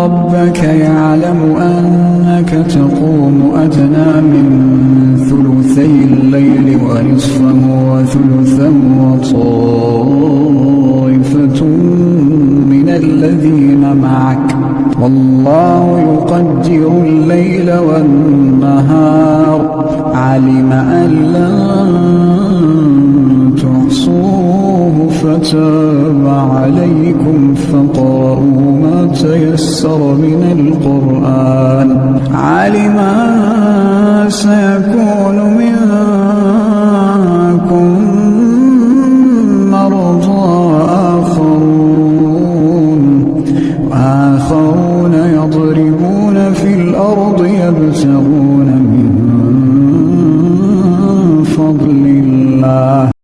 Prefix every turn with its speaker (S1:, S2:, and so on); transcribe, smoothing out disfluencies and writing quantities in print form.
S1: ربك يعلم أنك تقوم أدنى من ثلثي الليل ونصفه وثلثا وطائفة من الذين معك والله يقدر الليل والنهار علم أن لن تحصوه فتاب عليكم فقرؤوا ما تيسر من القرآن علم أن سيكون منكم